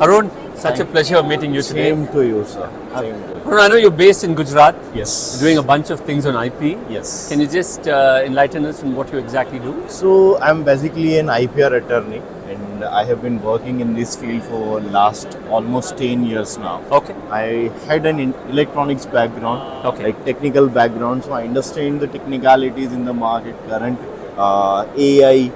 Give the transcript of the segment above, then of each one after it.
Arun, such a pleasure meeting you today. Same to you, sir. Same to you. Arun, I know you're based in Gujarat, Yes. doing a bunch of things on IP. Yes. Can you just enlighten us on what you exactly do? So I'm basically an IPR attorney, and I have been working in this field for last almost 10 years now. Okay. I had an electronics background, like technical background, so I understand the technicalities in the market, current AI,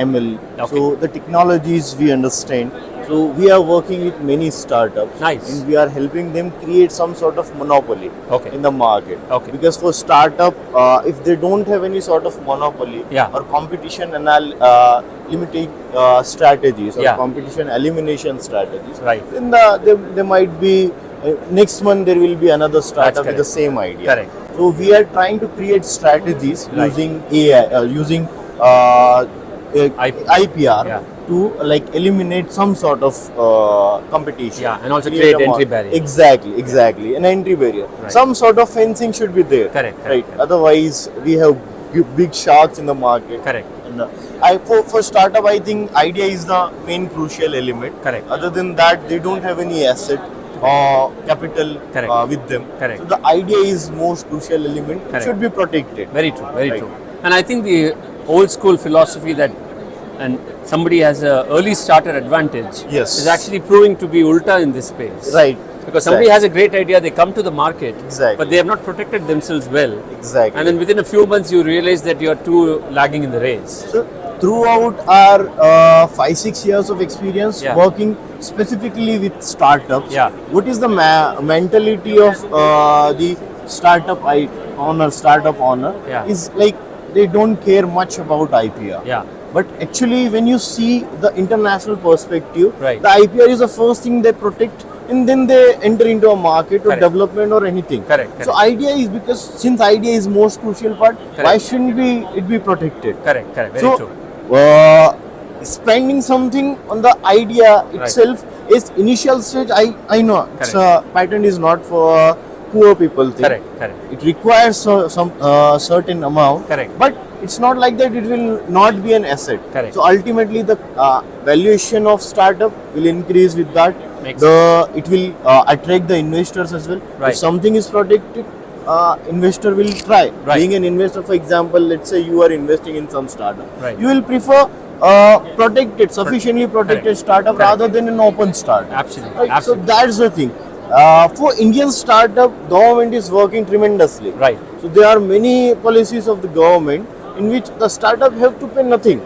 ML. So the technologies we understand. So we are working with many startups, and we are helping them create some sort of monopoly in the market. Because for startup, if they don't have any sort of monopoly or competition limiting strategies or competition elimination strategies, then there might be next month there will be another startup with the same idea. So we are trying to create strategies using AI, using IPR. To like eliminate some sort of competition. And also create entry barrier. Exactly. An entry barrier. Some sort of fencing should be there. Correct. Otherwise, we have big sharks in the market. And, for startup, I think idea is the main crucial element. Other than that, they don't have any asset or capital with them. So the idea is most crucial element. It should be protected. Very true. And I think the old school philosophy that and somebody has an early starter advantage is actually proving to be ulta in this space. Because somebody has a great idea, they come to the market, but they have not protected themselves well. And then within a few months, you realize that you are too lagging in the race. So throughout our 5-6 years of experience working specifically with startups, what is the mentality of the startup owner is like they don't care much about IPR. But actually, when you see the international perspective, the IPR is the first thing they protect, and then they enter into a market or development or anything. So idea is, because since idea is most crucial part, why shouldn't it be protected? Very true. Spending something on the idea itself is initial stage. I know patent is not for poor people thing. It requires some certain amount. But it's not like that it will not be an asset. So ultimately the valuation of startup will increase with that. It will attract the investors as well. If something is protected, investor will try. Being an investor, for example, let's say you are investing in some startup. You will prefer sufficiently protected startup rather than an open startup. Absolutely. So that's the thing. For Indian startup, government is working tremendously. So there are many policies of the government in which the startup have to pay nothing.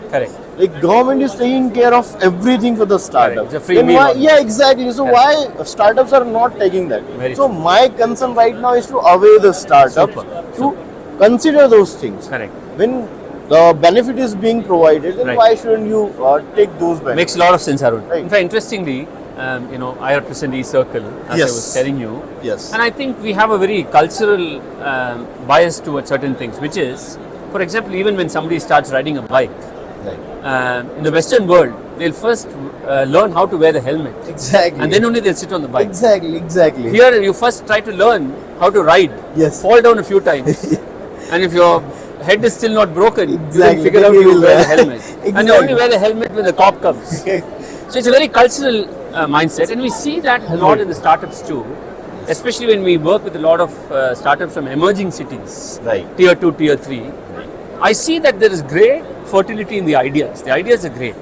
Like government is taking care of everything for the startup. It's a free meal. Exactly. So why startups are not taking that? So my concern right now is to away the startup to consider those things. When the benefit is being provided, then why shouldn't you take those benefits? Makes a lot of sense, Arun. In fact, interestingly, I represent eCirkle, as I was telling you. And I think we have a very cultural bias towards certain things, which is, for example, even when somebody starts riding a bike, in the Western world, they'll first learn how to wear the helmet. And then only they'll sit on the bike. Here, you first try to learn how to ride, fall down a few times. And if your head is still not broken, you can figure out you wear the helmet. And you only wear the helmet when the cop comes. So it's a very cultural mindset, and we see that a lot in the startups too, especially when we work with a lot of startups from emerging cities, tier 2, tier 3. I see that there is great fertility in the ideas. The ideas are great,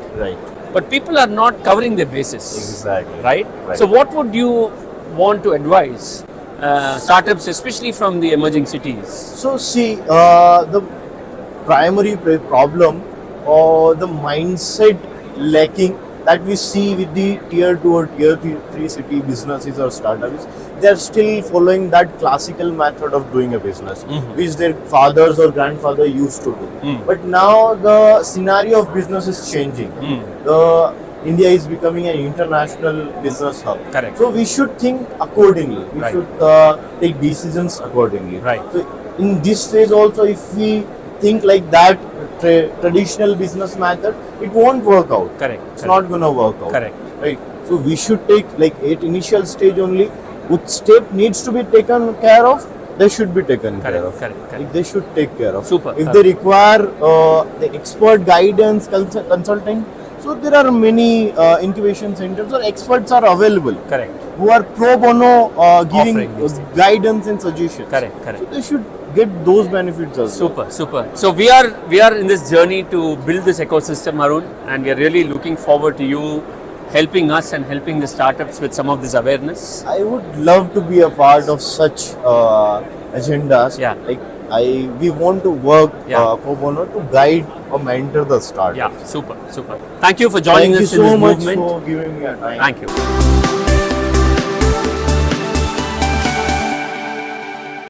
but people are not covering their bases. So what would you want to advise startups, especially from the emerging cities? So see, the primary problem or the mindset lacking that we see with the tier 2 or tier 3 city businesses or startups, they are still following that classical method of doing a business, which their fathers or grandfather used to do. But now the scenario of business is changing. India is becoming an international business hub. So we should think accordingly. We should take decisions accordingly. So in this stage also, if we think like that traditional business method, it won't work out. It's not going to work out. So we should take, like, at initial stage only, which step needs to be taken care of, they should be taken care of. Like, they should take care of. If they require the expert guidance, consulting, So there are many incubation centers or experts are available. Correct. Who are pro bono giving guidance and suggestions. Correct. So they should get those benefits as well. Super. So we are in this journey to build this ecosystem, Arun, and we are really looking forward to you helping us and helping the startups with some of this awareness. I would love to be a part of such agendas. Yeah. Like we want to work pro bono to guide or mentor the startups. Yeah, super. Thank you for joining us in this movement. Thank you so much for giving me a time. Thank you.